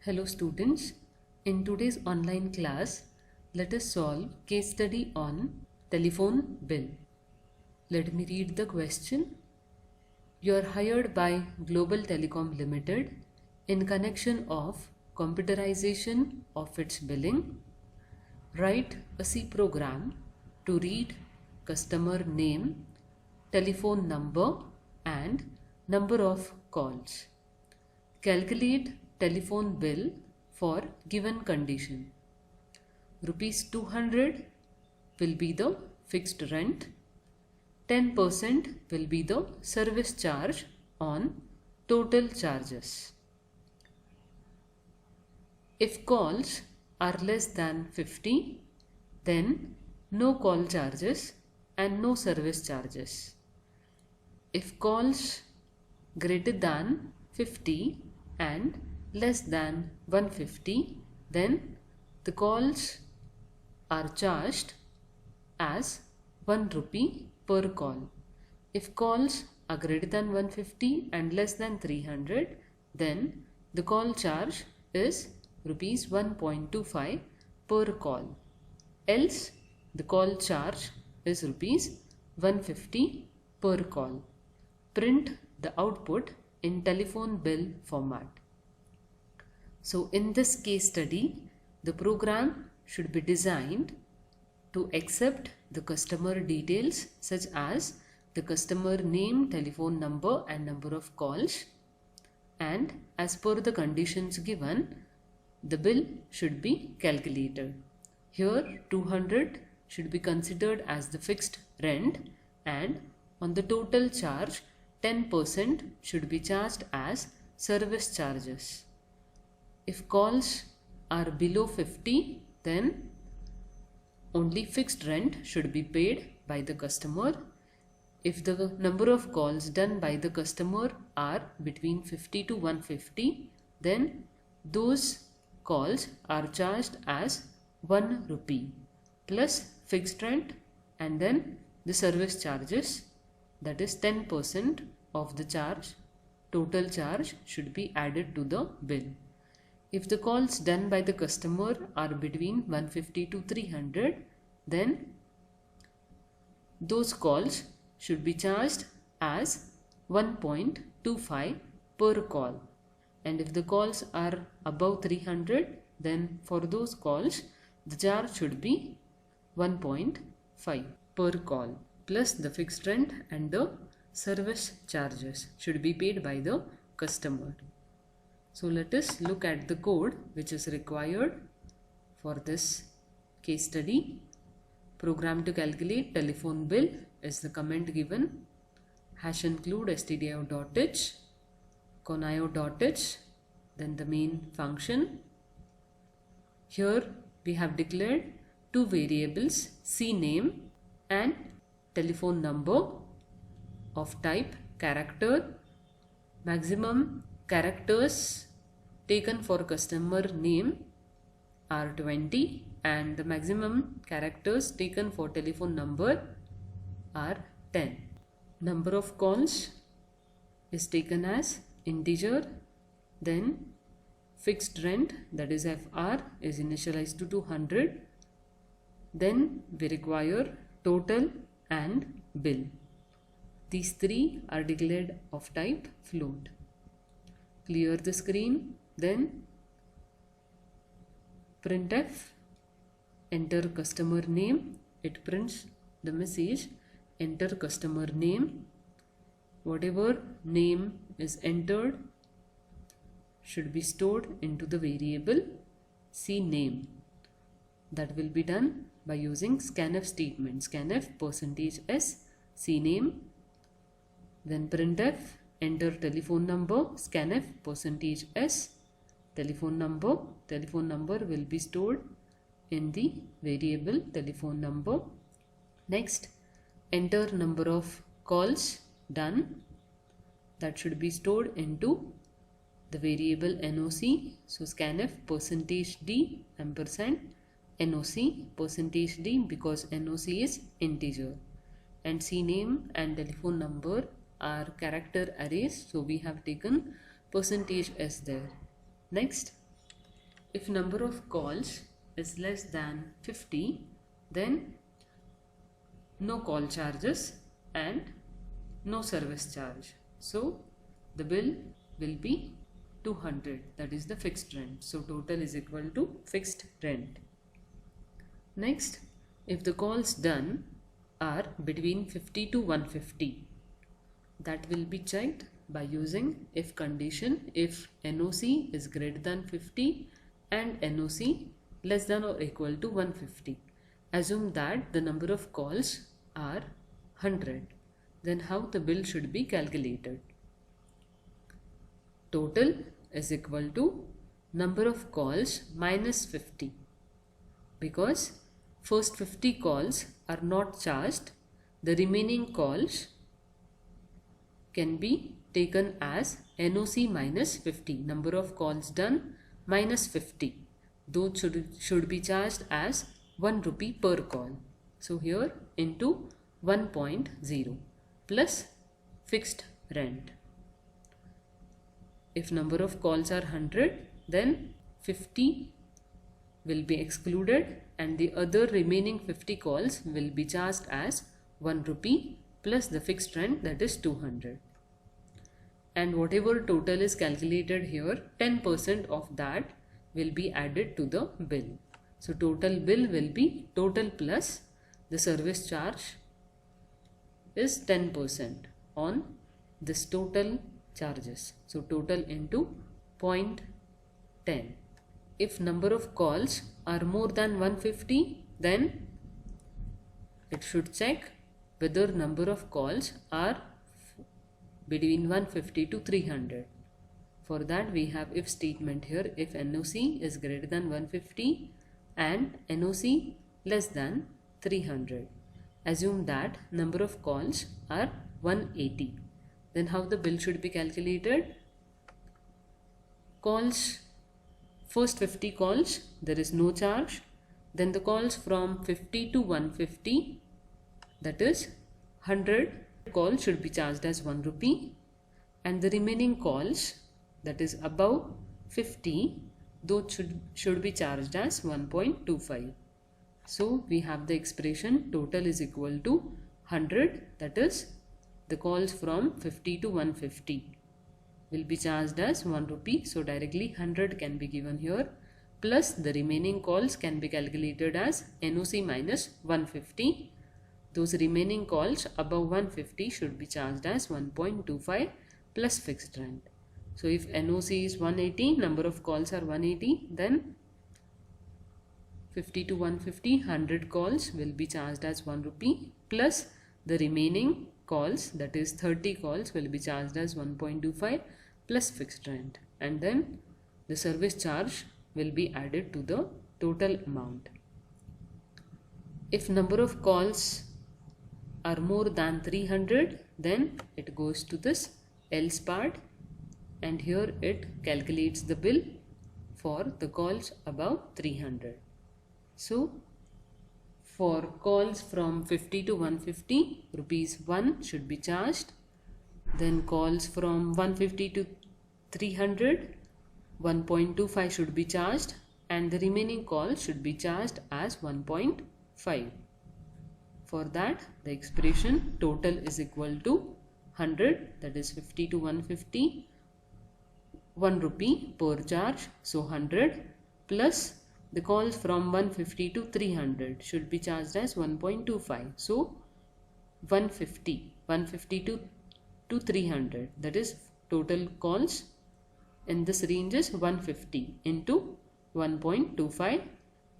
Hello students, in today's online class, let us solve case study on telephone bill. Let me read the question. You are hired by Global Telecom Limited in connection of computerization of its billing. Write a C program to read customer name, telephone number and number of calls. Calculate telephone bill for given condition. Rupees 200 will be the fixed rent. 10% will be the service charge on total charges. If calls are less than 50, then no call charges and no service charges. If calls greater than 50 and less than 150, then the calls are charged as 1 rupee per call. If calls are greater than 150 and less than 300, then the call charge is rupees 1.25 per call. Else the call charge is rupees 150 per call. Print the output in telephone bill format. So in this case study, the program should be designed to accept the customer details such as the customer name, telephone number and number of calls, and as per the conditions given, the bill should be calculated. Here 200 should be considered as the fixed rent, and on the total charge 10% should be charged as service charges. If calls are below 50, then only fixed rent should be paid by the customer. If the number of calls done by the customer are between 50 to 150, then those calls are charged as 1 rupee plus fixed rent and then the service charges, that is 10% of the charge. Total charge should be added to the bill. If the calls done by the customer are between 150 to 300, then those calls should be charged as 1.25 per call. And if the calls are above 300, then for those calls the charge should be 1.5 per call plus the fixed rent and the service charges should be paid by the customer. So let us look at the code which is required for this case study. Program to calculate telephone bill is the comment given. Hash include stdio.h, conio.h, then the main function. Here we have declared two variables, CNAME and telephone number of type character. Maximum characters taken for customer name are 20 and the maximum characters taken for telephone number are 10. Number of calls is taken as integer, then fixed rent, that is FR, is initialized to 200. Then we require total and bill. These three are declared of type float. Clear the screen, then printf, enter customer name. It prints the message, enter customer name. Whatever name is entered should be stored into the variable CNAME. That will be done by using scanf statement. Scanf %s CNAME, then printf, enter telephone number, scanf %s telephone number. Telephone number will be stored in the variable telephone number. Next, enter number of calls done, that should be stored into the variable NOC. So scanf %d ampersand NOC %d, because NOC is integer, and CNAME and telephone number are character arrays, so we have taken %s there. Next, If number of calls is less than 50, then no call charges and no service charge. So the bill will be 200, that is the fixed rent. So total is equal to fixed rent. Next, if the calls done are between 50 to 150, that will be checked by using if condition. If NOC is greater than 50 and NOC less than or equal to 150, assume that the number of calls are 100. Then how the bill should be calculated? Total is equal to number of calls minus 50, because first 50 calls are not charged. The remaining calls can be taken as NOC minus 50, number of calls done minus 50. Those should be charged as 1 rupee per call. So here into 1.0 plus fixed rent. If number of calls are 100, then 50 will be excluded and the other remaining 50 calls will be charged as 1 rupee plus the fixed rent, that is 200. And whatever total is calculated here, 10% of that will be added to the bill. So total bill will be total plus the service charge is 10% on this total charges. So total into 0.10. If number of calls are more than 150, then it should check whether number of calls are between 150 to 300. For that we have if statement here. If NOC is greater than 150 and NOC less than 300, assume that number of calls are 180. Then how the bill should be calculated? Calls, first 50 calls, there is no charge. Then the calls from 50 to 150, that is 100 calls, should be charged as 1 rupee. And the remaining calls, that is above 50, those should be charged as 1.25. So we have the expression total is equal to 100, that is the calls from 50 to 150 will be charged as 1 rupee. So directly 100 can be given here, plus the remaining calls can be calculated as NOC minus 150. Those remaining calls above 150 should be charged as 1.25 plus fixed rent. So if NOC is 180, number of calls are 180, then 50 to 150, 100 calls will be charged as 1 rupee plus the remaining calls, that is 30 calls, will be charged as 1.25 plus fixed rent, and then the service charge will be added to the total amount. If number of calls are more than 300, then it goes to this else part, and here it calculates the bill for the calls above 300. So for calls from 50 to 150, rupees 1 should be charged. Then calls from 150 to 300, 1.25 should be charged, and the remaining calls should be charged as 1.5. For that, the expression total is equal to 100, that is 50 to 150, 1 rupee per charge, so 100 plus the calls from 150 to 300 should be charged as 1.25. So 150 to 300, that is total calls in this range is 150 into 1.25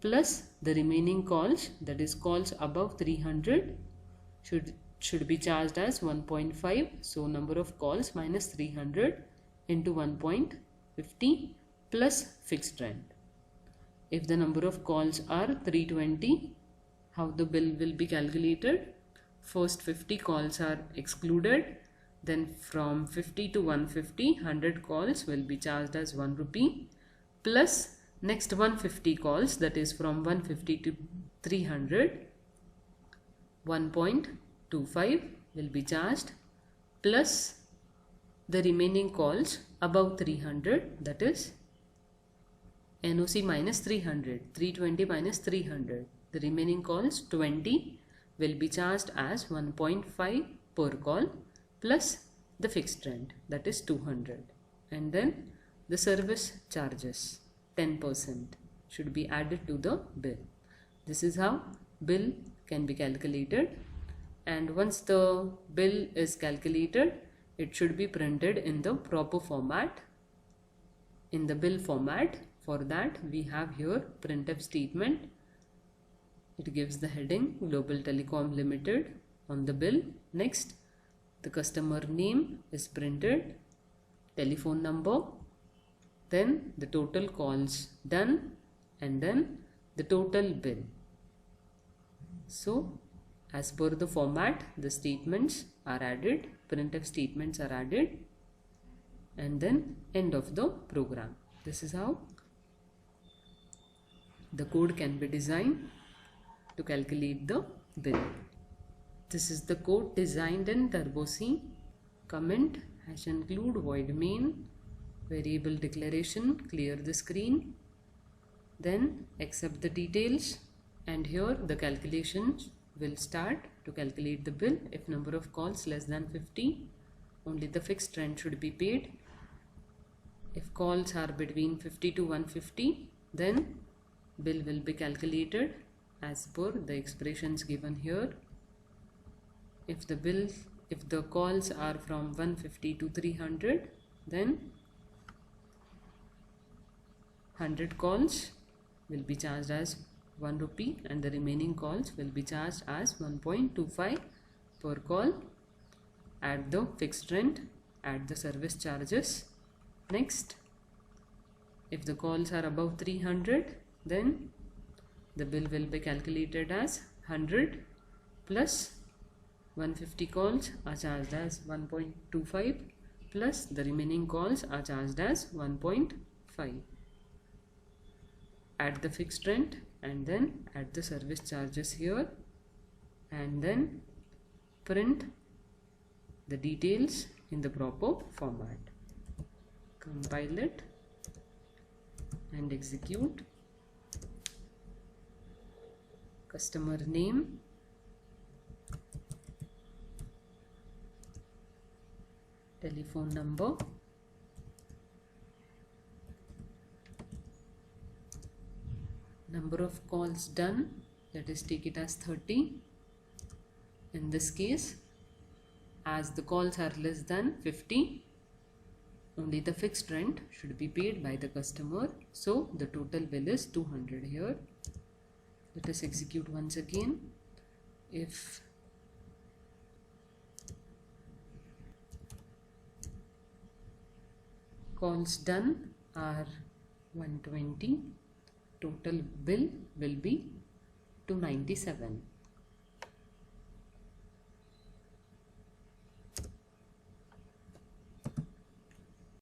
plus the remaining calls, that is calls above 300 should be charged as 1.5. So number of calls minus 300 into 1.50 plus fixed rent. If the number of calls are 320, how the bill will be calculated? First 50 calls are excluded, then from 50 to 150, 100 calls will be charged as 1 rupee plus next 150 calls, that is from 150 to 300, 1.25 will be charged plus the remaining calls above 300, that is NOC minus 300, 320 minus 300. The remaining calls 20 will be charged as 1.5 per call plus the fixed rent, that is 200. And then the service charges 10% should be added to the bill. This is how bill can be calculated, and once the bill is calculated, it should be printed in the proper format, in the bill format. For that we have here printf statement. It gives the heading Global Telecom Limited on the bill. Next, the customer name is printed, telephone number, then the total calls done, and then the total bill. So as per the format, the statements are added, printf statements are added, and then end of the program. This is how the code can be designed to calculate the bill. This is the code designed in Turbo C. Comment #include void main variable declaration, clear the screen, then accept the details, and here the calculations will start to calculate the bill. If number of calls less than 50, only the fixed rent should be paid. If calls are between 50 to 150, then bill will be calculated as per the expressions given here. If the calls are from 150 to 300, then 100 calls will be charged as 1 rupee, and the remaining calls will be charged as 1.25 per call. Add the fixed rent, add the service charges. Next, if the calls are above 300, then the bill will be calculated as 100 plus 150 calls are charged as 1.25 plus the remaining calls are charged as 1.5. Add the fixed rent and then add the service charges here, and then print the details in the proper format. Compile it and execute. Customer name, telephone number, number of calls done, let us take it as 30. In this case, as the calls are less than 50, only the fixed rent should be paid by the customer, so the total bill is 200 here. Let us execute once again. If calls done are 120, total bill will be 297.